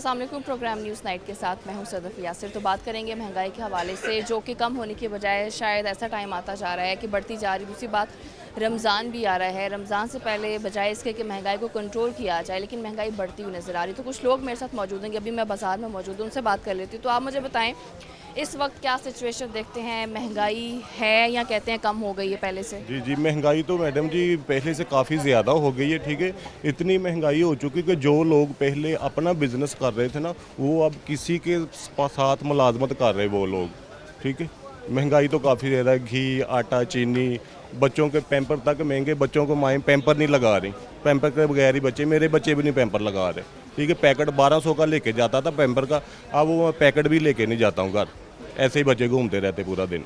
السلام علیکم، programme news night کے ساتھ میں ہوں صدف یاسر۔ تو بات کریں گے مہنگائی کے حوالے سے، جو کہ کم ہونے کی بجائے شاید ایسا ٹائم آتا جا رہا ہے کہ بڑھتی جا رہی۔ دوسری بات رمضان بھی آ رہا ہے، رمضان سے پہلے بجائے اس کے کہ مہنگائی کو کنٹرول کیا جائے، لیکن مہنگائی بڑھتی ہوئی نظر آ رہی۔ تو کچھ لوگ میرے ساتھ موجود ہیں کہ ابھی میں بازار میں موجود ہوں، ان سے بات کر لیتی ہوں۔ تو آپ مجھے بتائیں اس وقت کیا سچویشن دیکھتے ہیں، مہنگائی ہے یا کہتے ہیں کم ہو گئی ہے پہلے سے؟ جی مہنگائی تو میڈم جی پہلے سے کافی زیادہ ہو گئی ہے، ٹھیک ہے۔ اتنی مہنگائی ہو چکی کہ جو لوگ پہلے اپنا بزنس کر رہے تھے نا، وہ اب کسی کے ساتھ ملازمت کر رہے وہ لوگ، ٹھیک ہے۔ مہنگائی تو کافی زیادہ ہے، گھی، آٹا، چینی، بچوں کے پیمپر تک مہنگے، بچوں کو مائیں پیمپر نہیں لگا رہی، پیمپر کے بغیر ہی بچے، میرے بچے بھی نہیں پیمپر لگا رہے، ٹھیک ہے۔ پیکٹ 1200 کا لے کے جاتا تھا پیمپر کا، اب وہ پیکٹ بھی لے کے نہیں جاتا ہوں گھر، ایسے ہی بچے گھومتے رہتے پورا دن۔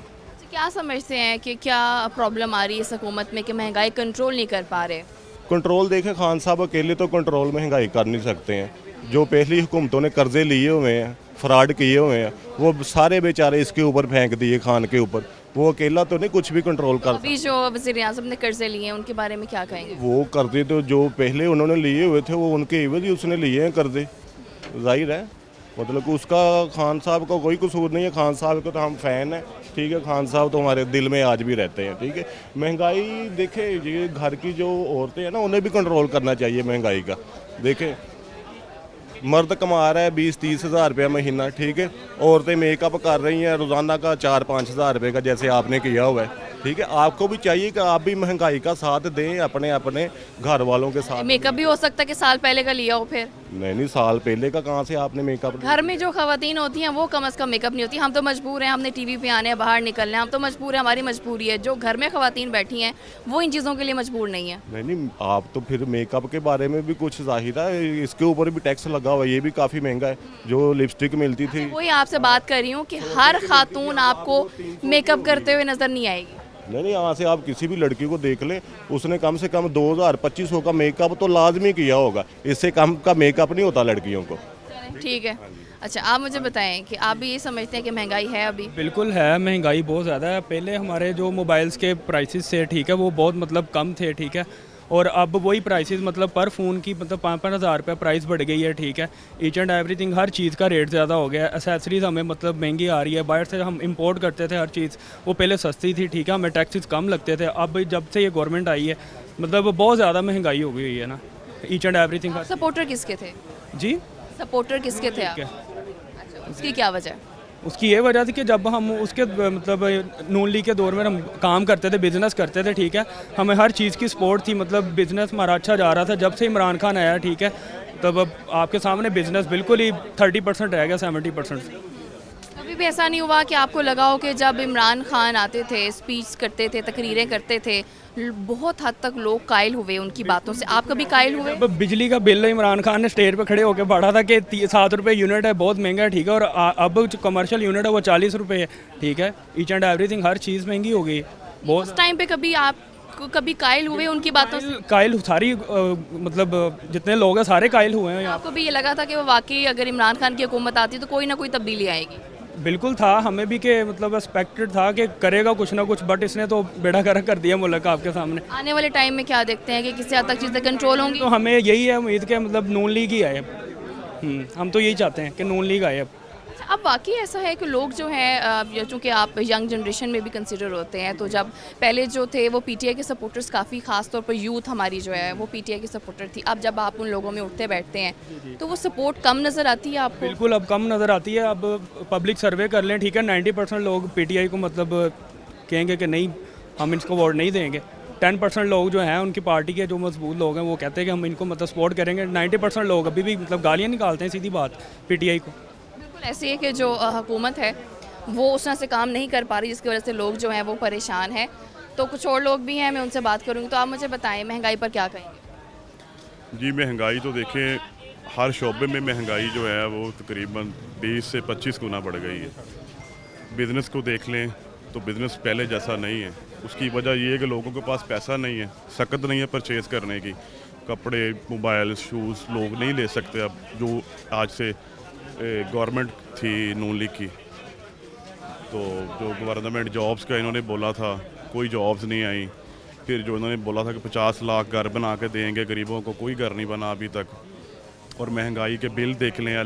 کیا سمجھتے ہیں کہ کیا پرابلم آ رہی ہے اس حکومت میں کہ مہنگائی کنٹرول نہیں کر پا رہے؟ کنٹرول دیکھیں، خان صاحب اکیلے تو کنٹرول مہنگائی کر نہیں سکتے ہیں۔ جو پہلی حکومتوں نے قرضے لیے ہوئے ہیں، فراڈ کیے ہوئے ہیں، وہ سارے بیچارے اس کے اوپر پھینک دیے، خان کے اوپر۔ وہ اکیلا تو نہیں کچھ بھی کنٹرول کر سکتا۔ ابھی جو وزیر اعظم نے قرضے لیے ہیں ان کے بارے میں کیا کہیں گے؟ وہ قرضے تو جو پہلے انہوں نے لیے ہوئے تھے وہ ان کے عوض ہی اس نے لیے ہیں قرضے، ظاہر ہے۔ مطلب کہ اس کا خان صاحب کا کوئی قصور نہیں ہے، خان صاحب کو تو ہم فین ہیں، ٹھیک ہے۔ خان صاحب تو ہمارے دل میں آج بھی رہتے ہیں، ٹھیک ہے۔ مہنگائی دیکھیں، یہ گھر کی جو عورتیں ہیں نا، انہیں بھی کنٹرول کرنا چاہیے مہنگائی کا۔ دیکھیں، مرد کما رہا ہے 20-30 ہزار روپیہ مہینہ، ٹھیک ہے۔ عورتیں میک اپ کر رہی ہیں روزانہ کا 4-5 ہزار روپے کا، جیسے آپ نے کیا ہوا ہے، ٹھیک ہے۔ آپ کو بھی چاہیے کہ آپ بھی مہنگائی کا ساتھ دیں، اپنے گھر والوں کے ساتھ۔ میک اپ بھی ہو سکتا ہے کہ سال پہلے کا لیا ہو پھر؟ نہیں، سال پہلے کا کہاں سے آپ نے میک اپ؟ گھر میں جو خواتین ہوتی ہیں وہ کم از کم میک اپ نہیں ہوتی۔ ہم تو مجبور ہیں، ہم نے ٹی وی پہ آنے ہیں، باہر نکلنا ہے، ہم تو مجبور ہیں، ہماری مجبوری ہے۔ جو گھر میں خواتین بیٹھی ہیں وہ ان چیزوں کے لیے مجبور نہیں ہیں۔ نہیں، آپ تو پھر میک اپ کے بارے میں بھی کچھ ظاہر ہے، اس کے اوپر بھی ٹیکس لگا ہوا ہے، یہ بھی کافی مہنگا ہے۔ جو لپسٹک ملتی تھی، وہی آپ سے بات کر رہی ہوں کہ ہر خاتون آپ کو میک اپ کرتے ہوئے نظر نہیں آئے گی۔ نہیں، یہاں سے آپ کسی بھی لڑکی کو دیکھ لیں، اس نے کم سے کم 2000-2500 کا میک اپ تو لازمی کیا ہوگا، اس سے کم کا میک اپ نہیں ہوتا لڑکیوں کو۔ ٹھیک ہے، اچھا آپ مجھے بتائیں کہ آپ بھی یہ سمجھتے ہیں کہ مہنگائی ہے ابھی؟ بالکل ہے، مہنگائی بہت زیادہ ہے۔ پہلے ہمارے جو موبائلز کے پرائسز تھے، ٹھیک ہے، وہ بہت مطلب کم تھے، ٹھیک ہے، اور اب وہی پرائسز مطلب پر فون کی مطلب 5-5 ہزار روپے پرائس بڑھ گئی ہے، ٹھیک ہے۔ ایچ اینڈ ایوری تھنگ، ہر چیز کا ریٹ زیادہ ہو گیا ہے۔ اسیسریز ہمیں مطلب مہنگی آ رہی ہے، باہر سے ہم امپورٹ کرتے تھے ہر چیز، وہ پہلے سستی تھی، ٹھیک ہے، ہمیں ٹیکسز کم لگتے تھے۔ اب جب سے یہ گورنمنٹ آئی ہے مطلب بہت زیادہ مہنگائی ہو گئی ہے نا، ایچ اینڈ ایوری تھنگ۔ سپورٹر کس کے تھے؟ جی، سپورٹر کس کے تھے آپ؟ اچھا، اس کی کیا وجہ ہے؟ اس کی یہ وجہ تھی کہ جب ہم اس کے مطلب نون لیگ کے دور میں ہم کام کرتے تھے، بزنس کرتے تھے، ٹھیک ہے، ہمیں ہر چیز کی سپورٹ تھی، مطلب بزنس ہمارا اچھا جا رہا تھا۔ جب سے عمران خان آیا، ٹھیک ہے، تب اب آپ کے سامنے بزنس بالکل ہی 30% رہ گیا 70%۔ کبھی بھی ایسا نہیں ہوا کہ آپ کو لگا ہو کہ جب عمران خان آتے تھے، اسپیچ کرتے تھے، تقریریں کرتے تھے، بہت حد تک لوگ قائل ہوئے ان کی باتوں سے، آپ کبھی قائل ہوئے؟ اب بجلی کا بل عمران خان نے اسٹیج پہ کھڑے ہو کے بڑھا تھا کہ 7 روپے یونٹ ہے، بہت مہنگا ہے، ٹھیک ہے، اور اب جو کمرشل یونٹ ہے وہ 40 روپے ہے، ٹھیک ہے۔ ایچ اینڈ ایوری تھنگ، ہر چیز مہنگی ہو گئی بہت۔ اس ٹائم پہ کبھی آپ کبھی قائل ہوئے ان کی باتوں سے؟ قائل ساری مطلب جتنے لوگ ہیں سارے قائل ہوئے ہیں یہاں۔ آپ کو بھی یہ لگا تھا کہ وہ واقعی اگر عمران خان کی حکومت آتی تو کوئی نہ کوئی تبدیلی آئے گی؟ بالکل تھا، ہمیں بھی کہ مطلب ایکسپیکٹڈ تھا کہ کرے گا کچھ نہ کچھ، بٹ اس نے تو بیڑا گرک کر دیا ملک آپ کے سامنے۔ آنے والے ٹائم میں کیا دیکھتے ہیں کہ کس حد تک چیزیں کنٹرول ہوں گی؟ تو ہمیں یہی ہے امید کہ مطلب نون لیگ ہی آئے، ہم تو یہی چاہتے ہیں کہ نون لیگ آئے اب۔ اب واقعی ایسا ہے کہ لوگ جو ہیں، چونکہ آپ ینگ جنریشن میں بھی کنسیڈر ہوتے ہیں، تو جب پہلے جو تھے وہ پی ٹی آئی کے سپورٹرز کافی، خاص طور پر یوتھ ہماری جو ہے وہ پی ٹی آئی کی سپورٹر تھی، اب جب آپ ان لوگوں میں اٹھتے بیٹھتے ہیں تو وہ سپورٹ کم نظر آتی ہے آپ کو؟ بالکل اب کم نظر آتی ہے۔ اب پبلک سروے کر لیں، ٹھیک ہے، 90% لوگ پی ٹی آئی کو مطلب کہیں گے کہ نہیں، ہم اس کو ووٹ نہیں دیں گے۔ 10% لوگ جو ہیں ان کی پارٹی کے جو مضبوط لوگ ہیں وہ کہتے ہیں کہ ہم ان کو مطلب سپورٹ کریں گے۔ 90% لوگ ابھی بھی مطلب گالیاں نکالتے ہیں، سیدھی بات، پی ٹی آئی کو۔ بالکل ایسے ہے کہ جو حکومت ہے وہ اس طرح سے کام نہیں کر پا رہی، جس کی وجہ سے لوگ جو ہیں وہ پریشان ہیں۔ تو کچھ اور لوگ بھی ہیں، میں ان سے بات کروں گی۔ تو آپ مجھے بتائیں مہنگائی پر کیا کہیں گے؟ جی مہنگائی تو دیکھیں ہر شعبے میں مہنگائی جو ہے وہ تقریباً 20 سے 25 گنا بڑھ گئی ہے۔ بزنس کو دیکھ لیں تو بزنس پہلے جیسا نہیں ہے، اس کی وجہ یہ ہے کہ لوگوں کے پاس پیسہ نہیں ہے، سکت نہیں ہے پرچیز کرنے کی، کپڑے، موبائل، شوز لوگ نہیں لے سکتے اب، جو آج سے گورنمنٹ تھی نون لیگ کی، تو جو گورنمنٹ جابس کا انہوں نے بولا تھا کوئی جابس نہیں آئیں، پھر جو انہوں نے بولا تھا کہ 50 لاکھ گھر بنا کے دیں گے غریبوں کو، کوئی گھر نہیں بنا ابھی تک۔ اور مہنگائی کے بل دیکھ لیں,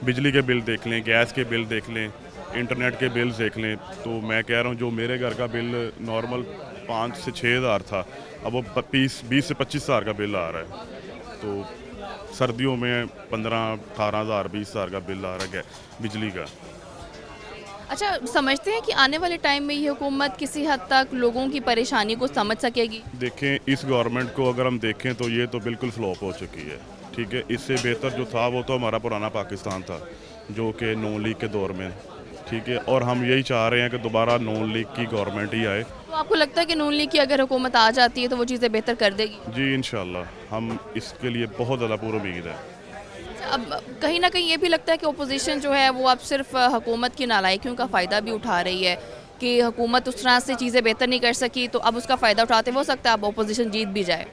بجلی کے بل دیکھ لیں, گیس کے بل دیکھ لیں, انٹرنیٹ کے بلز دیکھ لیں, تو میں کہہ رہا ہوں جو میرے گھر کا بل نارمل 5 سے 6 ہزار تھا, اب وہ 20 سے 25 ہزار کا بل آ رہا ہے. تو سردیوں میں 15-18 ہزار 20 ہزار کا بل آ رہا ہے بجلی کا. اچھا, سمجھتے ہیں کہ آنے والے ٹائم میں یہ حکومت کسی حد تک لوگوں کی پریشانی کو سمجھ سکے گی؟ دیکھیں اس گورنمنٹ کو اگر ہم دیکھیں تو یہ تو بالکل فلوپ ہو چکی ہے. ٹھیک ہے, اس سے بہتر جو تھا وہ تو ہمارا پرانا پاکستان تھا جو کہ نون لیگ کے دور میں. ٹھیک ہے, اور ہم یہی چاہ رہے ہیں کہ دوبارہ نون لیگ کی گورنمنٹ ہی آئے. تو آپ کو لگتا ہے کہ نون لیگ کی اگر حکومت آ جاتی ہے تو وہ چیزیں بہتر کر دے گی؟ جی انشاءاللہ, ہم اس کے لیے بہت زیادہ پورا امید ہے. اب کہیں نہ کہیں یہ بھی لگتا ہے کہ اپوزیشن جو ہے وہ اب صرف حکومت کی نالائکیوں کا فائدہ بھی اٹھا رہی ہے کہ حکومت اس طرح سے چیزیں بہتر نہیں کر سکی, تو اب اس کا فائدہ اٹھاتے ہو سکتا ہے اب اپوزیشن جیت بھی جائے.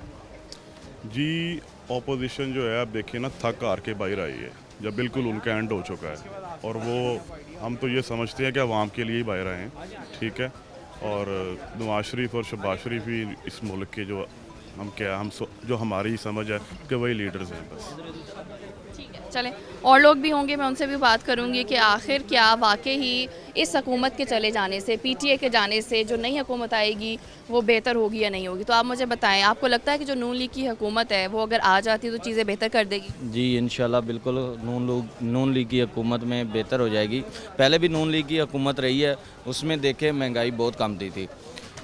جی اپوزیشن جو ہے آپ دیکھیے نا, تھک ہار کے باہر آئی ہے جب بالکل ان کا اینڈ ہو چکا ہے, اور وہ ہم تو یہ سمجھتے ہیں کہ عوام کے لیے ہی باہر آئے ہیں. ٹھیک ہے, اور نواز شریف اور شہباز شریف ہی اس ملک کے جو جو ہماری سمجھ ہے کہ وہی لیڈرز ہیں بس. ٹھیک ہے, چلیں اور لوگ بھی ہوں گے, میں ان سے بھی بات کروں گی کہ آخر کیا واقعی اس حکومت کے چلے جانے سے, پی ٹی اے کے جانے سے جو نئی حکومت آئے گی وہ بہتر ہوگی یا نہیں ہوگی. تو آپ مجھے بتائیں, آپ کو لگتا ہے کہ جو نون لیگ کی حکومت ہے وہ اگر آ جاتی ہے تو چیزیں بہتر کر دے گی؟ جی انشاءاللہ بالکل نون لیگ کی حکومت میں بہتر ہو جائے گی. پہلے بھی نون لیگ کی حکومت رہی ہے, اس میں دیکھیں مہنگائی بہت کم تھی.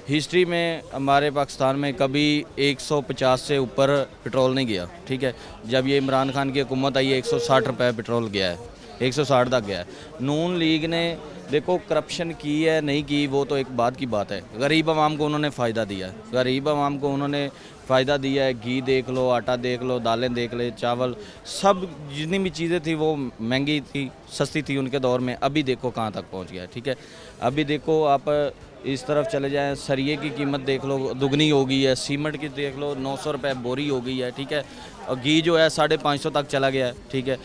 ہسٹری میں ہمارے پاکستان میں کبھی 150 سے اوپر پٹرول نہیں گیا. ٹھیک ہے, جب یہ عمران خان کی حکومت آئی ہے 160 روپے پٹرول گیا ہے, 160 تک گیا ہے. نون لیگ نے دیکھو کرپشن کی ہے نہیں کی وہ تو ایک بات کی بات ہے, غریب عوام کو انہوں نے فائدہ دیا ہے, غریب عوام کو انہوں نے فائدہ دیا ہے. گھی دیکھ لو, آٹا دیکھ لو, دالیں دیکھ لے, چاول, سب جتنی بھی چیزیں تھیں وہ مہنگی تھی, سستی تھی ان کے دور میں. ابھی دیکھو کہاں تک پہنچ گیا ہے. ٹھیک ہے, ابھی دیکھو آپ اس طرف چلے جائیں, سریے کی قیمت دیکھ لو دگنی ہو گئی ہے, سیمنٹ کی دیکھ لو 900 روپے بوری ہو گئی ہے. ٹھیک ہے, اور گھی جو ہے 550 تک چلا گیا ہے. ٹھیک ہے,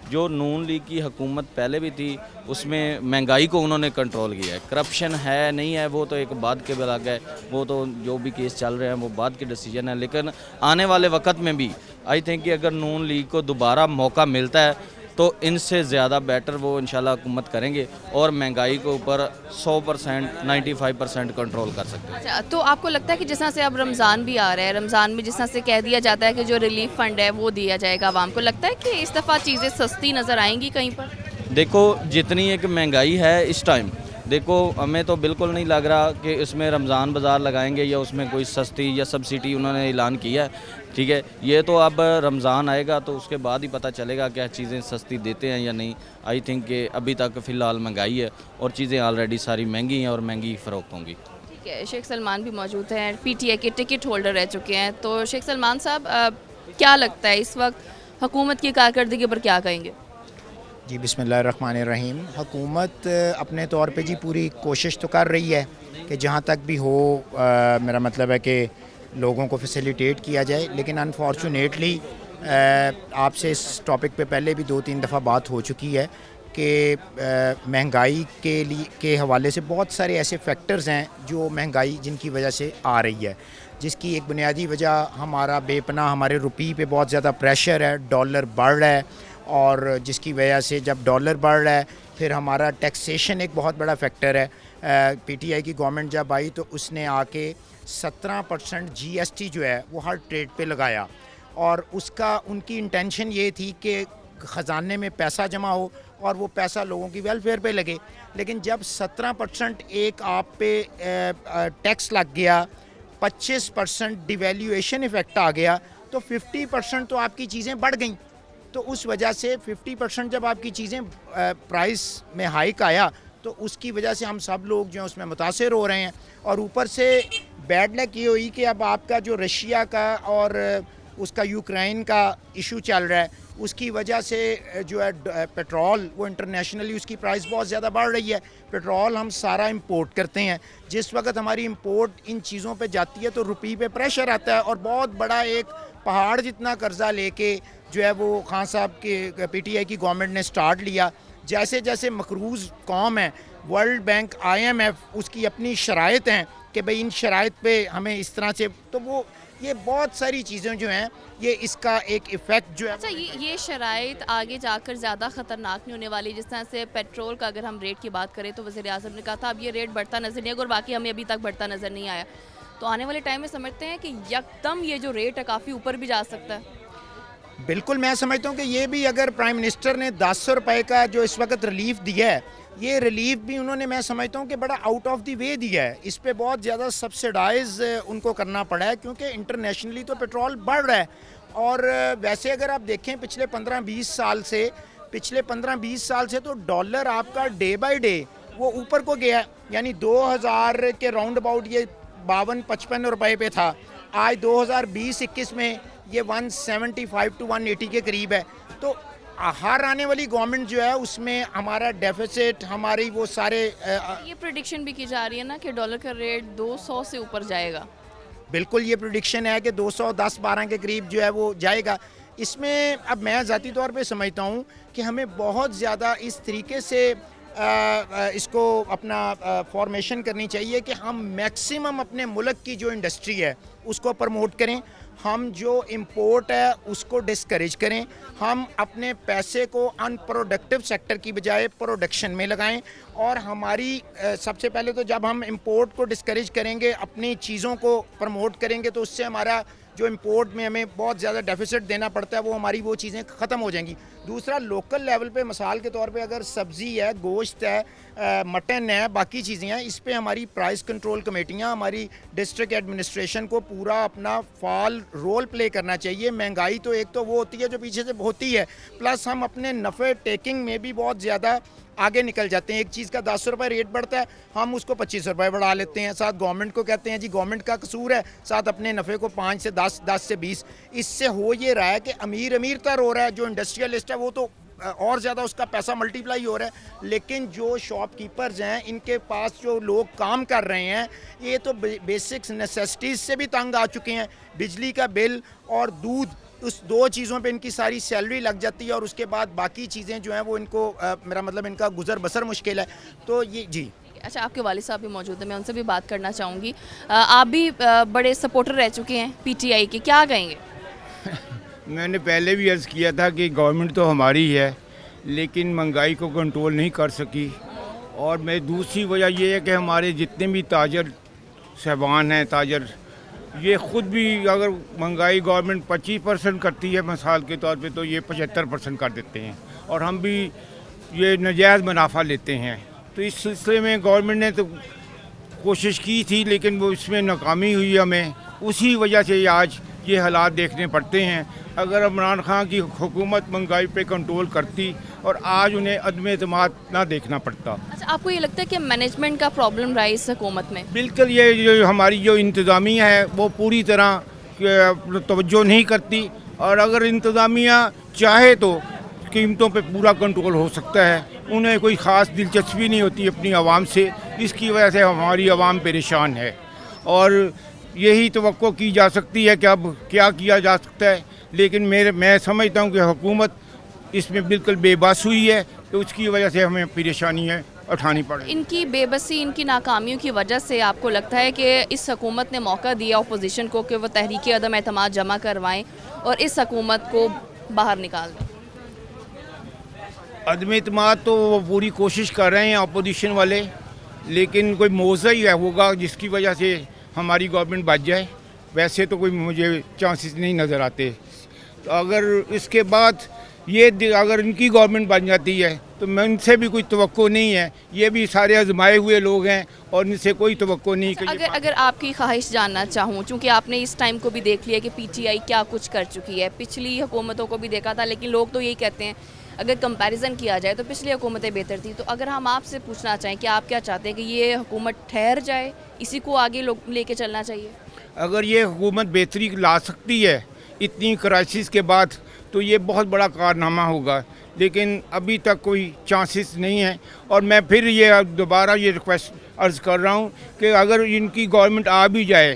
جو نون لیگ کی حکومت پہلے بھی تھی اس میں مہنگائی کو انہوں نے کنٹرول کیا ہے. کرپشن ہے نہیں ہے وہ تو ایک بعد کے بلاگ ہے, وہ تو جو بھی کیس چل رہے ہیں وہ بعد کے ڈیسیجن ہے. لیکن آنے والے وقت میں بھی آئی تھنک کہ اگر نون لیگ کو دوبارہ موقع ملتا ہے تو ان سے زیادہ بیٹر وہ انشاءاللہ حکومت کریں گے اور مہنگائی کے اوپر 100% 95% کنٹرول کر سکتے ہیں. اچھا, تو آپ کو لگتا ہے کہ جس طرح سے اب رمضان بھی آ رہا ہے, رمضان میں جس طرح سے کہہ دیا جاتا ہے کہ جو ریلیف فنڈ ہے وہ دیا جائے گا عوام کو, لگتا ہے کہ اس دفعہ چیزیں سستی نظر آئیں گی کہیں پر؟ دیکھو جتنی ایک مہنگائی ہے اس ٹائم, دیکھو ہمیں تو بالکل نہیں لگ رہا کہ اس میں رمضان بازار لگائیں گے یا اس میں کوئی سستی یا سبسڈی انہوں نے اعلان کیا ہے. ٹھیک ہے, یہ تو اب رمضان آئے گا تو اس کے بعد ہی پتہ چلے گا کیا چیزیں سستی دیتے ہیں یا نہیں. آئی تھنک کہ ابھی تک فی الحال مہنگائی ہے اور چیزیں آلریڈی ساری مہنگی ہیں اور مہنگی فروخت ہوں گی. ٹھیک ہے, شیخ سلمان بھی موجود ہیں, پی ٹی اے کے ٹکٹ ہولڈر رہ چکے ہیں. تو شیخ سلمان صاحب, کیا لگتا ہے اس وقت حکومت کی کارکردگی پر کیا کہیں گے؟ جی بسم اللہ الرحمن الرحیم. حکومت اپنے طور پہ جی پوری کوشش تو کر رہی ہے کہ جہاں تک بھی ہو, میرا مطلب ہے کہ لوگوں کو فیسیلیٹیٹ کیا جائے. لیکن انفارچونیٹلی آپ سے اس ٹاپک پہ پہلے بھی 2-3 دفعہ بات ہو چکی ہے کہ مہنگائی کے حوالے سے بہت سارے ایسے فیکٹرز ہیں جو مہنگائی جن کی وجہ سے آ رہی ہے, جس کی ایک بنیادی وجہ ہمارا بے پناہ ہمارے روپی پہ بہت زیادہ پریشر ہے, ڈالر بڑھ رہا ہے, اور جس کی وجہ سے جب ڈالر بڑھ رہا ہے پھر ہمارا ٹیکسیشن ایک بہت بڑا فیکٹر ہے. پی ٹی آئی کی گورنمنٹ جب آئی تو اس نے آ کے 17% جی ایس ٹی جو ہے وہ ہر ٹریڈ پہ لگایا, اور ان کی انٹینشن یہ تھی کہ خزانے میں پیسہ جمع ہو اور وہ پیسہ لوگوں کی ویلفیئر پہ لگے. لیکن جب 17% ایک آپ پہ ٹیکس لگ گیا, 25% ڈیویلیویشن ایفیکٹ آ گیا, تو 50% تو آپ کی چیزیں بڑھ گئیں. تو اس وجہ سے 50% جب آپ کی چیزیں پرائس میں ہائیک آیا تو اس کی وجہ سے ہم سب لوگ جو ہیں اس میں متاثر ہو رہے ہیں. اور اوپر سے بیڈ لک یہ ہوئی کہ اب آپ کا جو رشیا کا اور اس کا یوکرائن کا ایشو چل رہا ہے, اس کی وجہ سے جو ہے پیٹرول وہ انٹرنیشنلی اس کی پرائس بہت زیادہ بڑھ رہی ہے. پیٹرول ہم سارا امپورٹ کرتے ہیں, جس وقت ہماری امپورٹ ان چیزوں پہ جاتی ہے تو روپی پہ پریشر آتا ہے, اور بہت بڑا ایک پہاڑ جتنا قرضہ لے کے جو ہے وہ خان صاحب کے پی ٹی آئی کی گورنمنٹ نے سٹارٹ لیا. جیسے جیسے مقروض قوم ہے, world bank, I M F, اس کی اپنی شرائط ہیں کہ بھئی ان شرائط پہ ہمیں اس طرح سے, تو وہ یہ بہت ساری چیزیں جو ہیں یہ اس کا ایک ایفیکٹ جو ہے. اچھا یہ شرائط آگے جا کر زیادہ خطرناک نہیں ہونے والی؟ جس طرح سے پیٹرول کا اگر ہم ریٹ کی بات کریں تو وزیر اعظم نے کہا تھا اب یہ ریٹ بڑھتا نظر نہیں آئے گا، اور باقی ہمیں ابھی تک بڑھتا نظر نہیں آیا. تو آنے والے ٹائم میں سمجھتے ہیں کہ یکدم یہ جو ریٹ ہے کافی اوپر بھی جا سکتا ہے؟ بالکل میں سمجھتا ہوں کہ یہ بھی اگر پرائم منسٹر نے 1000 روپے کا جو اس وقت ریلیف دیا ہے، یہ ریلیف بھی انہوں نے میں سمجھتا ہوں کہ بڑا آؤٹ آف دی وے دیا ہے. اس پہ بہت زیادہ سبسڈائز ان کو کرنا پڑا ہے کیونکہ انٹرنیشنلی تو پیٹرول بڑھ رہا ہے. اور ویسے اگر آپ دیکھیں پچھلے 15-20 سال سے تو ڈالر آپ کا ڈے بائی ڈے وہ اوپر کو گیا ہے. یعنی 2000 کے راؤنڈ اباؤٹ یہ 52-55 روپے پہ تھا. آج 2020-21 میں یہ 175 to 180 کے قریب ہے. تو ہر آنے والی گورنمنٹ جو ہے اس میں ہمارا ڈیفیسٹ ہماری وہ سارے یہ پریڈکشن بھی کی جا رہی ہے نا کہ ڈالر کا ریٹ 200 سے اوپر جائے گا. بالکل یہ پریڈکشن ہے کہ 210-12 کے قریب جو ہے وہ جائے گا. اس میں اب میں ذاتی طور پہ سمجھتا ہوں کہ ہمیں بہت زیادہ اس طریقے سے اس کو اپنا فارمیشن کرنی چاہیے کہ ہم میکسیمم اپنے ملک کی جو انڈسٹری ہے اس کو پروموٹ کریں. ہم جو امپورٹ ہے اس کو ڈسکریج کریں. ہم اپنے پیسے کو ان پروڈکٹیو سیکٹر کی بجائے پروڈکشن میں لگائیں. اور ہماری سب سے پہلے تو جب ہم امپورٹ کو ڈسکریج کریں گے، اپنی چیزوں کو پروموٹ کریں گے، تو اس سے ہمارا جو امپورٹ میں ہمیں بہت زیادہ ڈیفیسٹ دینا پڑتا ہے وہ ہماری وہ چیزیں ختم ہو جائیں گی. دوسرا لوکل لیول پہ مثال کے طور پہ اگر سبزی ہے، گوشت ہے، مٹن ہے، باقی چیزیں ہیں، اس پہ ہماری پرائس کنٹرول کمیٹیاں، ہماری ڈسٹرکٹ ایڈمنسٹریشن کو پورا اپنا فعال رول پلے کرنا چاہیے. مہنگائی تو ایک تو وہ ہوتی ہے جو پیچھے سے ہوتی ہے، پلس ہم اپنے نفع ٹیکنگ میں بھی بہت زیادہ آگے نکل جاتے ہیں. ایک چیز کا 10 روپے ریٹ بڑھتا ہے، ہم اس کو 25 روپے بڑھا لیتے ہیں. ساتھ گورنمنٹ کو کہتے ہیں جی گورنمنٹ کا قصور ہے، ساتھ اپنے نفع کو 5 سے 10، 10 سے 20. اس سے ہو یہ رہا ہے کہ امیر تر ہو رہا ہے. جو انڈسٹریلسٹ ہے وہ تو اور زیادہ اس کا پیسہ ملٹیپلائی ہو رہا ہے، لیکن جو شاپ کیپرز ہیں، ان کے پاس جو لوگ کام کر رہے ہیں، یہ تو بیسکس نیسیسٹیز سے بھی تنگ آ چکے ہیں. بجلی کا بل اور دودھ، اس 2 چیزوں پہ ان کی ساری سیلری لگ جاتی ہے، اور اس کے بعد باقی چیزیں جو ہیں وہ ان کو میرا مطلب ان کا گزر بسر مشکل ہے. تو یہ جی. اچھا، آپ کے والد صاحب بھی موجود ہیں، میں ان سے بھی بات کرنا چاہوں گی. آپ بھی بڑے سپورٹر رہ چکے ہیں پی ٹی آئی کے، کیا کہیں گے؟ میں نے پہلے بھی عرض کیا تھا کہ گورنمنٹ تو ہماری ہے لیکن مہنگائی کو کنٹرول نہیں کر سکی. اور میں دوسری وجہ یہ ہے کہ ہمارے جتنے بھی تاجر صاحبان ہیں، تاجر، یہ خود بھی اگر مہنگائی گورنمنٹ 25% کرتی ہے مثال کے طور پہ تو یہ 75% کر دیتے ہیں، اور ہم بھی یہ ناجائز منافع لیتے ہیں. تو اس سلسلے میں گورنمنٹ نے تو کوشش کی تھی لیکن وہ اس میں ناکامی ہوئی ہمیں. اسی وجہ سے آج یہ حالات دیکھنے پڑتے ہیں. اگر عمران خان کی حکومت مہنگائی پہ کنٹرول کرتی اور آج انہیں عدم اعتماد نہ دیکھنا پڑتا. اچھا، آپ کو یہ لگتا ہے کہ مینجمنٹ کا پرابلم رہا اس حکومت میں؟ بالکل، یہ جو ہماری جو انتظامیہ ہے وہ پوری طرح توجہ نہیں کرتی، اور اگر انتظامیہ چاہے تو قیمتوں پہ پورا کنٹرول ہو سکتا ہے. انہیں کوئی خاص دلچسپی نہیں ہوتی اپنی عوام سے، جس کی وجہ سے ہماری عوام پریشان ہے. اور یہی توقع کی جا سکتی ہے کہ اب کیا کیا جا سکتا ہے، لیکن میں سمجھتا ہوں کہ حکومت اس میں بالکل بے بس ہوئی ہے، تو اس کی وجہ سے ہمیں پریشانیاں اٹھانی پڑیں. ان کی بے بسی، ان کی ناکامیوں کی وجہ سے آپ کو لگتا ہے کہ اس حکومت نے موقع دیا اپوزیشن کو کہ وہ تحریک عدم اعتماد جمع کروائیں اور اس حکومت کو باہر نکال دیں؟ عدم اعتماد تو وہ پوری کوشش کر رہے ہیں اپوزیشن والے، لیکن کوئی موضوع ہی ہوگا جس کی وجہ سے ہماری گورنمنٹ بچ جائے. ویسے تو کوئی مجھے چانسز نہیں نظر آتے. تو اگر اس کے بعد اگر ان کی گورنمنٹ بن جاتی ہے تو میں ان سے بھی کوئی توقع نہیں ہے. یہ بھی سارے آزمائے ہوئے لوگ ہیں اور ان سے کوئی توقع نہیں کہ اگر آپ کی خواہش جاننا چاہوں، چونکہ آپ نے اس ٹائم کو بھی دیکھ لیا کہ پی ٹی آئی کیا کچھ کر چکی ہے، پچھلی حکومتوں کو بھی دیکھا تھا، لیکن لوگ تو یہی کہتے ہیں اگر کمپیریزن کیا جائے تو پچھلی حکومتیں بہتر تھیں. تو اگر ہم آپ سے پوچھنا چاہیں کہ آپ کیا چاہتے ہیں کہ یہ حکومت ٹھہر جائے، اسی کو آگے لے کے چلنا چاہیے؟ اگر یہ حکومت بہتری لا سکتی ہے اتنی کرائسس کے بعد تو یہ بہت بڑا کارنامہ ہوگا، لیکن ابھی تک کوئی چانسز نہیں ہے. اور میں پھر یہ دوبارہ یہ ریکویسٹ عرض کر رہا ہوں کہ اگر ان کی گورنمنٹ آ بھی جائے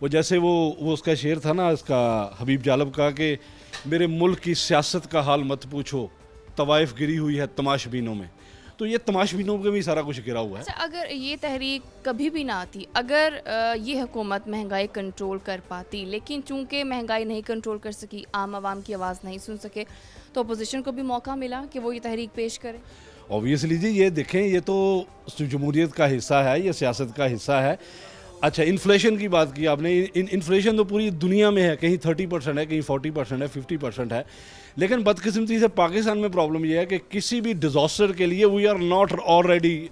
وہ جیسے وہ اس کا شعر تھا نا اس کا حبیب جالب کا کہ میرے ملک کی سیاست کا حال مت پوچھو، طوائف گری ہوئی ہے تماش بینوں میں. تو یہ تماش بینوں میں بھی سارا کچھ گرا ہوا ہے. اچھا، اگر یہ تحریک کبھی بھی نہ آتی، اگر یہ حکومت مہنگائی کنٹرول کر پاتی، لیکن چونکہ مہنگائی نہیں کنٹرول کر سکی، عام عوام کی آواز نہیں سن سکے، تو اپوزیشن کو بھی موقع ملا کہ وہ یہ تحریک پیش کرے. اوبویسلی جی، یہ دیکھیں یہ تو جمہوریت کا حصہ ہے، یہ سیاست کا حصہ ہے. اچھا، انفلیشن کی بات کی آپ نے. انفلیشن تو پوری دنیا میں ہے، کہیں 30% ہے، کہیں 40% ہے، 50% ہے. لیکن بدقسمتی سے پاکستان میں پرابلم یہ ہے کہ کسی بھی ڈیزاسٹر کے لیے we are not already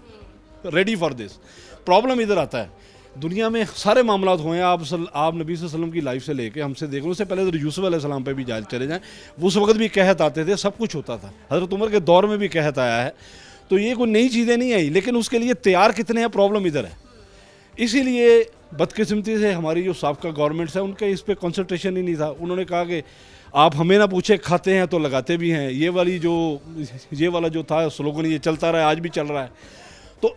ready for this. Problem ادھر آتا ہے. دنیا میں سارے معاملات ہوئے ہیں. آپ نبی صلی اللہ علیہ وسلم کی لائف سے لے کے ہم سے دیکھیں، اس سے پہلے یوسف علیہ السلام پہ بھی چلے جائیں، اس وقت بھی قحط آتے تھے، سب کچھ ہوتا تھا. حضرت عمر کے دور میں بھی قحط آیا ہے. تو یہ کوئی نئی چیزیں نہیں آئی، لیکن اس کے لیے تیار کتنے ہیں، پرابلم ادھر ہے. اسی لیے بدقسمتی سے ہماری جو سابقہ گورنمنٹس ہیں ان کے اس پہ کنسنٹریشن ہی نہیں تھا. انہوں نے کہا کہ آپ ہمیں نہ پوچھے، کھاتے ہیں تو لگاتے بھی ہیں. یہ والا جو تھا سلوگن، یہ چلتا رہا ہے، آج بھی چل رہا ہے. تو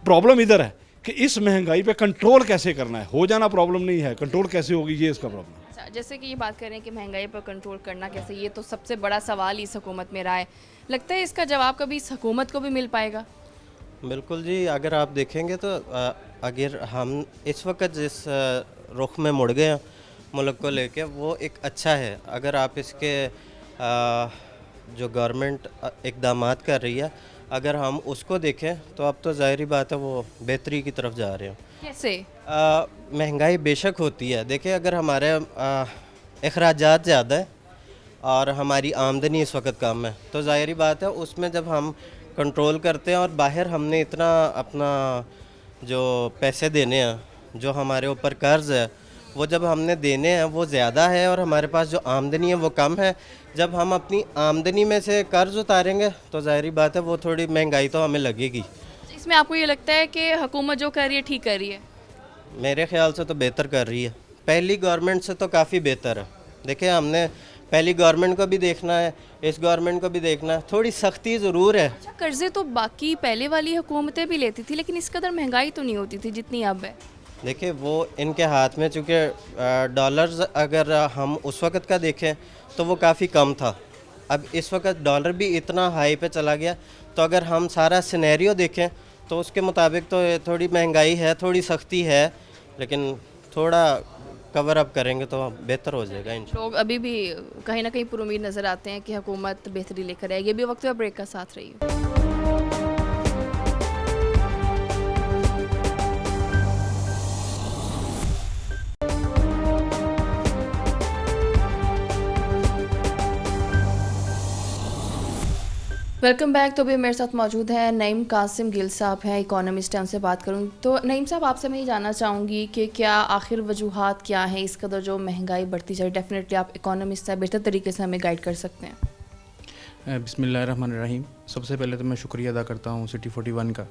پرابلم ادھر ہے کہ اس مہنگائی پہ کنٹرول کیسے کرنا ہے. ہو جانا پرابلم نہیں ہے، کنٹرول کیسے ہوگی یہ اس کا پرابلم ہے. جیسے کہ یہ بات کریں کہ مہنگائی پر کنٹرول کرنا کیسے، یہ تو سب سے بڑا سوال اس حکومت میں رہا ہے. لگتا ہے اس کا جواب کبھی اس حکومت کو بھی مل پائے گا؟ بالکل جی، اگر آپ دیکھیں گے تو اگر ہم اس وقت جس رخ میں مڑ گئے ہیں ملک کو لے کے، وہ ایک اچھا ہے. اگر آپ اس کے جو گورنمنٹ اقدامات کر رہی ہے، اگر ہم اس کو دیکھیں تو اب تو ظاہری بات ہے وہ بہتری کی طرف جا رہے ہیں. کیسے؟ مہنگائی بے شک ہوتی ہے. دیکھیں، اگر ہمارے اخراجات زیادہ ہیں اور ہماری آمدنی اس وقت کم ہے، تو ظاہری بات ہے اس میں جب ہم کنٹرول کرتے ہیں، اور باہر ہم نے اتنا اپنا جو پیسے دینے ہیں، جو ہمارے اوپر قرض ہے، وہ جب ہم نے دینے ہیں وہ زیادہ ہے، اور ہمارے پاس جو آمدنی ہے وہ کم ہے. جب ہم اپنی آمدنی میں سے قرض اتاریں گے تو ظاہری بات ہے وہ تھوڑی مہنگائی تو ہمیں لگے گی. اس میں آپ کو یہ لگتا ہے کہ حکومت جو کر رہی ہے ٹھیک کر رہی ہے؟ میرے خیال سے تو بہتر کر رہی ہے. پہلی گورنمنٹ سے تو کافی بہتر ہے. دیکھیں، ہم نے پہلی گورنمنٹ کو بھی دیکھنا ہے، اس گورنمنٹ کو بھی دیکھنا ہے. تھوڑی سختی ضرور ہے. اچھا، قرضے تو باقی پہلے والی حکومتیں بھی لیتی تھی، لیکن اس قدر مہنگائی تو نہیں ہوتی تھی جتنی اب ہے. دیکھیں، وہ ان کے ہاتھ میں، چونکہ ڈالرز اگر ہم اس وقت کا دیکھیں تو وہ کافی کم تھا. اب اس وقت ڈالر بھی اتنا ہائی پہ چلا گیا، تو اگر ہم سارا سینیریو دیکھیں تو اس کے مطابق تو تھوڑی مہنگائی ہے، تھوڑی سختی ہے، لیکن تھوڑا کور اپ کریں گے تو بہتر ہو جائے گا. لوگ ابھی بھی کہیں نہ کہیں پر امید نظر آتے ہیں کہ حکومت بہتری لے کر آئے گی. بھی وقت ہے بریک کا ساتھ رہیے. Welcome back. تو بھی میرے ساتھ موجود ہیں نعیم قاسم گل صاحب ہیں، اکانومسٹ ہیں. ان سے بات کروں تو نعیم صاحب، آپ سے میں یہ جاننا چاہوں گی کہ کیا آخر وجوہات کیا ہیں اس قدر جو مہنگائی بڑھتی جائے؟ ڈیفینیٹلی آپ اکانومسٹ ہیں، بہتر طریقے سے ہمیں گائیڈ کر سکتے ہیں. بسم اللہ الرحمن الرحیم. سب سے پہلے تو میں شکریہ ادا کرتا ہوں سٹی 41 کا.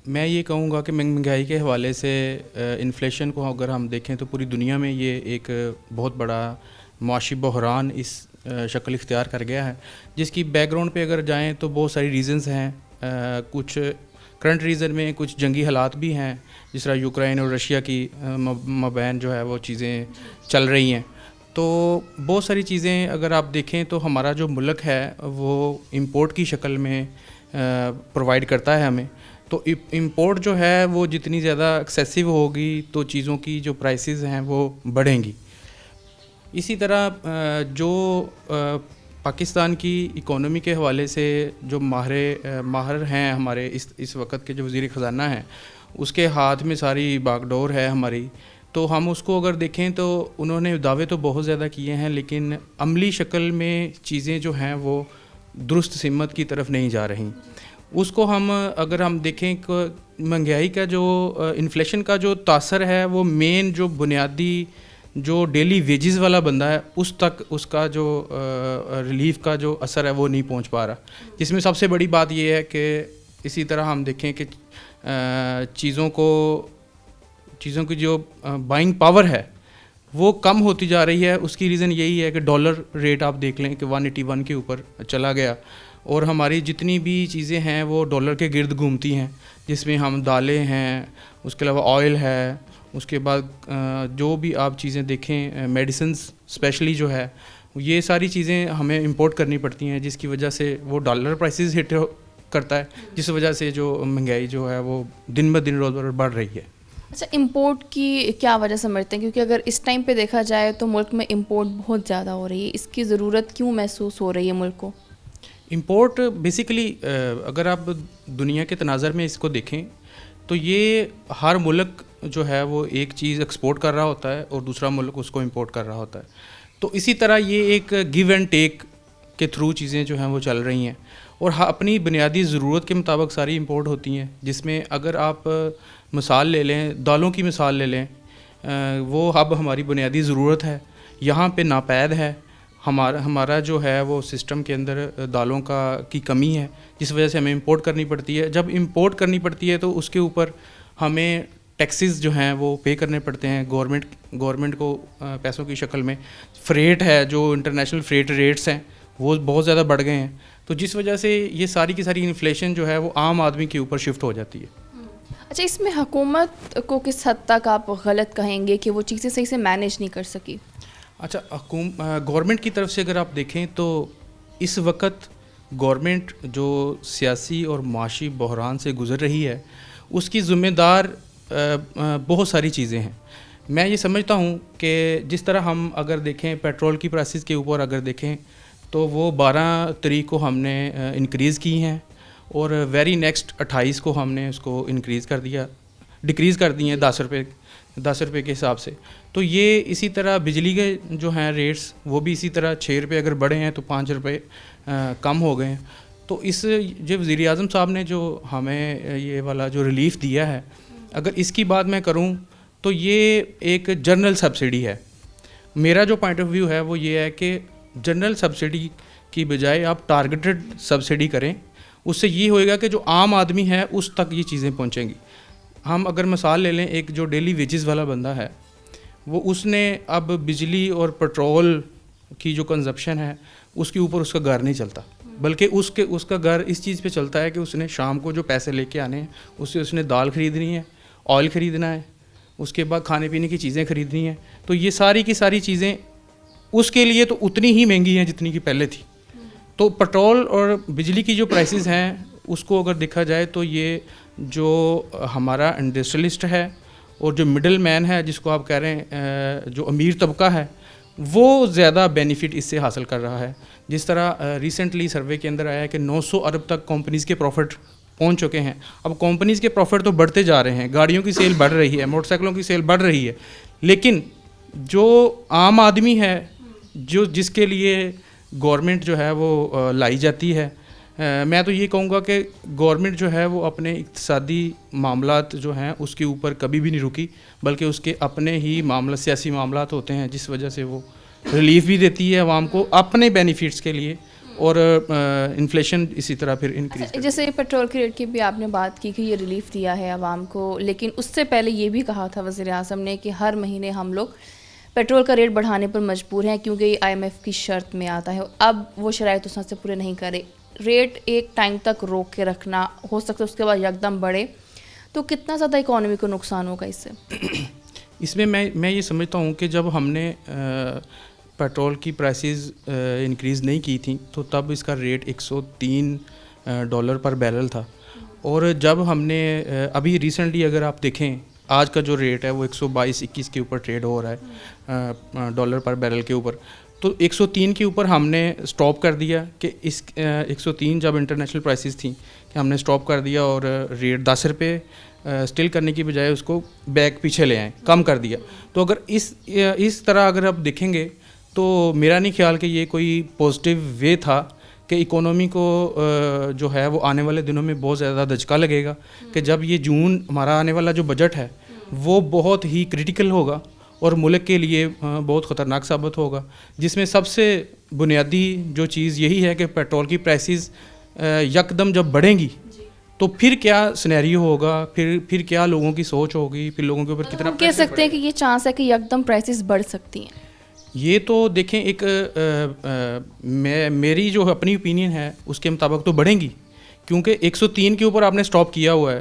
میں یہ کہوں گا کہ مہنگائی کے حوالے سے انفلیشن کو اگر ہم دیکھیں تو پوری دنیا میں یہ ایک بہت بڑا معاشی بحران اس شکل اختیار کر گیا ہے، جس کی بیک گراؤنڈ پہ اگر جائیں تو بہت ساری ریزنز ہیں. کچھ کرنٹ ریزن میں کچھ جنگی حالات بھی ہیں، جس طرح یوکرائن اور رشیا کی مابین جو ہے وہ چیزیں چل رہی ہیں. تو بہت ساری چیزیں اگر آپ دیکھیں تو ہمارا جو ملک ہے وہ امپورٹ کی شکل میں پرووائڈ کرتا ہے ہمیں. تو امپورٹ جو ہے وہ جتنی زیادہ ایکسیسو ہوگی تو چیزوں کی جو پرائسز ہیں وہ بڑھیں گی. اسی طرح جو پاکستان کی اکانومی کے حوالے سے جو ماہر ہیں ہمارے اس وقت کے جو وزیر خزانہ ہیں، اس کے ہاتھ میں ساری باغ ڈور ہے ہماری. تو ہم اس کو اگر دیکھیں تو انہوں نے دعوے تو بہت زیادہ کیے ہیں، لیکن عملی شکل میں چیزیں جو ہیں وہ درست سمت کی طرف نہیں جا رہی. اس کو اگر ہم دیکھیں کہ مہنگائی کا جو انفلیشن کا جو تاثر ہے وہ مین جو بنیادی جو ڈیلی ویجز والا بندہ ہے اس تک اس کا جو ریلیف کا جو اثر ہے وہ نہیں پہنچ پا رہا. جس میں سب سے بڑی بات یہ ہے کہ اسی طرح ہم دیکھیں کہ چیزوں کی جو بائنگ پاور ہے وہ کم ہوتی جا رہی ہے. اس کی ریزن یہی ہے کہ ڈالر ریٹ آپ دیکھ لیں کہ 181 کے اوپر چلا گیا، اور ہماری جتنی بھی چیزیں ہیں وہ ڈالر کے گرد گھومتی ہیں، جس میں ہم دالیں ہیں، اس کے علاوہ آئل ہے، اس کے بعد جو بھی آپ چیزیں دیکھیں میڈیسنز اسپیشلی جو ہے یہ ساری چیزیں ہمیں امپورٹ کرنی پڑتی ہیں، جس کی وجہ سے وہ ڈالر پرائسز ہٹ کرتا ہے، جس وجہ سے جو مہنگائی جو ہے وہ دن بہ دن روز بروز بڑھ رہی ہے۔ اچھا، امپورٹ کی کیا وجہ سمجھتے ہیں؟ کیونکہ اگر اس ٹائم پہ دیکھا جائے تو ملک میں امپورٹ بہت زیادہ ہو رہی ہے، اس کی ضرورت کیوں محسوس ہو رہی ہے ملک کو؟ امپورٹ بیسیکلی اگر آپ دنیا کے تناظر میں اس کو دیکھیں تو یہ ہر ملک جو ہے وہ ایک چیز ایکسپورٹ کر رہا ہوتا ہے اور دوسرا ملک اس کو امپورٹ کر رہا ہوتا ہے، تو اسی طرح یہ ایک گیو اینڈ ٹیک کے تھرو چیزیں جو ہیں وہ چل رہی ہیں، اور اپنی بنیادی ضرورت کے مطابق ساری امپورٹ ہوتی ہیں، جس میں اگر آپ مثال لے لیں، دالوں کی مثال لے لیں، وہ اب ہماری بنیادی ضرورت ہے، یہاں پہ ناپید ہے، ہمارا جو ہے وہ سسٹم کے اندر دالوں کی کمی ہے، جس وجہ سے ہمیں امپورٹ کرنی پڑتی ہے۔ جب امپورٹ کرنی پڑتی ہے تو اس کے اوپر ہمیں ٹیکسز جو ہیں وہ پے کرنے پڑتے ہیں گورنمنٹ کو پیسوں کی شکل میں۔ فریٹ ہے، جو انٹرنیشنل فریٹ ریٹس ہیں وہ بہت زیادہ بڑھ گئے ہیں، تو جس وجہ سے یہ ساری کی ساری انفلیشن جو ہے وہ عام آدمی کے اوپر شفٹ ہو جاتی ہے۔ اچھا، اس میں حکومت کو کس حد تک آپ غلط کہیں گے کہ وہ چیزیں صحیح سے مینیج نہیں کر سکی؟ اچھا، گورنمنٹ کی طرف سے اگر آپ دیکھیں تو اس وقت گورنمنٹ جو سیاسی اور معاشی بحران سے گزر رہی ہے اس کی ذمہ دار بہت ساری چیزیں ہیں۔ میں یہ سمجھتا ہوں کہ جس طرح ہم اگر دیکھیں پیٹرول کی پرائسز کے اوپر اگر دیکھیں تو وہ 12 تاریخ کو ہم نے انکریز کی ہیں، اور ویری نیکسٹ 28 کو ہم نے اس کو ڈکریز کر دی ہیں 10 روپے کے حساب سے۔ تو یہ اسی طرح بجلی کے جو ہیں ریٹس وہ بھی اسی طرح 6 روپے اگر بڑھے ہیں تو 5 روپے کم ہو گئے ہیں۔ تو اس جو وزیر اعظم صاحب نے جو ہمیں یہ والا جو ریلیف دیا ہے، اگر اس کی بات میں کروں تو یہ ایک جنرل سبسڈی ہے۔ میرا جو پوائنٹ آف ویو ہے وہ یہ ہے کہ جنرل سبسڈی کی بجائے آپ ٹارگیٹڈ سبسڈی کریں، اس سے یہ ہوئے گا کہ جو عام آدمی ہے اس تک یہ چیزیں پہنچیں گی۔ ہم اگر مثال لے لیں، ایک جو ڈیلی ویجز والا بندہ ہے وہ اس نے اب بجلی اور پیٹرول کی جو کنزپشن ہے اس کے اوپر اس کا گھر نہیں چلتا، بلکہ اس کا گھر اس چیز پہ چلتا ہے کہ اس نے شام کو جو پیسے لے کے آنے ہیں اس سے اس نے دال خریدنی ہے، آئل خریدنا ہے، اس کے بعد کھانے پینے کی چیزیں خریدنی ہیں، تو یہ ساری کی ساری چیزیں اس کے لیے تو اتنی ہی مہنگی ہیں جتنی کہ پہلے تھی۔ تو پیٹرول اور بجلی کی جو پرائسز ہیں اس کو اگر دیکھا جائے تو یہ جو ہمارا انڈسٹریلسٹ ہے اور جو مڈل مین ہے جس کو آپ کہہ رہے ہیں جو امیر طبقہ ہے، وہ زیادہ بینیفٹ اس سے حاصل کر رہا ہے۔ جس طرح ریسنٹلی سروے کے اندر آیا ہے کہ 900 ارب تک کمپنیز کے پروفٹ پہنچ چکے ہیں۔ اب کمپنیز کے پروفٹ تو بڑھتے جا رہے ہیں، گاڑیوں کی سیل بڑھ رہی ہے، موٹر سائیکلوں کی سیل بڑھ رہی ہے، لیکن جو عام آدمی ہے جس کے لیے گورنمنٹ جو ہے وہ لائی جاتی ہے، میں تو یہ کہوں گا کہ گورنمنٹ جو ہے وہ اپنے اقتصادی معاملات جو ہیں اس کے اوپر کبھی بھی نہیں رکی، بلکہ اس کے اپنے ہی سیاسی معاملات ہوتے ہیں، جس وجہ سے وہ ریلیف بھی دیتی ہے عوام کو اپنے بینیفٹس کے لیے، اور انفلیشن اسی طرح پھر انکریز۔ جیسے پیٹرول کے ریٹ کی بھی آپ نے بات کی کہ یہ ریلیف دیا ہے عوام کو، لیکن اس سے پہلے یہ بھی کہا تھا وزیر اعظم نے کہ ہر مہینے ہم لوگ پیٹرول کا ریٹ بڑھانے پر مجبور ہیں کیونکہ یہ IMF کی شرط میں آتا ہے۔ اب وہ شرائط اس سے پورے نہیں کرے، ریٹ ایک ٹائم تک روک کے رکھنا، ہو سکتا ہے اس کے بعد یکدم بڑھے، تو کتنا زیادہ اکانومی کو نقصان ہوگا اس سے؟ اس میں میں یہ سمجھتا ہوں کہ جب ہم نے پیٹرول کی پرائسز انکریز نہیں کی تھیں تو تب اس کا ریٹ $103 پر بیرل تھا، اور جب ہم نے ابھی ریسنٹلی اگر آپ دیکھیں آج کا جو ریٹ ہے وہ 122-21 کے اوپر ٹریڈ ہو رہا ہے ڈالر پر بیرل کے اوپر، تو 103 کے اوپر ہم نے سٹاپ کر دیا کہ اس 103 جب انٹرنیشنل پرائسز تھیں کہ ہم نے سٹاپ کر دیا اور ریٹ 10 روپے سٹل کرنے کی بجائے اس کو بیک پیچھے لے آئیں، کم کر دیا۔ تو اگر اس طرح اگر آپ دیکھیں گے تو میرا نہیں خیال کہ یہ کوئی پازیٹیو وے تھا کہ اکانومی کو جو ہے وہ آنے والے دنوں میں بہت زیادہ دھچکا لگے گا، کہ جب یہ جون ہمارا آنے والا جو بجٹ ہے وہ بہت ہی کریٹیکل ہوگا اور ملک کے لیے بہت خطرناک ثابت ہوگا، جس میں سب سے بنیادی جو چیز یہی ہے کہ پیٹرول کی پرائسز یکدم جب بڑھیں گی تو پھر کیا سینیریو ہوگا، پھر کیا لوگوں کی سوچ ہوگی، پھر لوگوں کے اوپر کتنا کہہ سکتے ہیں کہ یہ چانس ہے کہ یکدم پرائسز بڑھ سکتی ہیں؟ یہ تو دیکھیں ایک میری جو اپنی اوپینین ہے اس کے مطابق تو بڑھیں گی، کیونکہ 103 کے اوپر آپ نے سٹاپ کیا ہوا ہے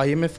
IMF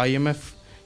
IMF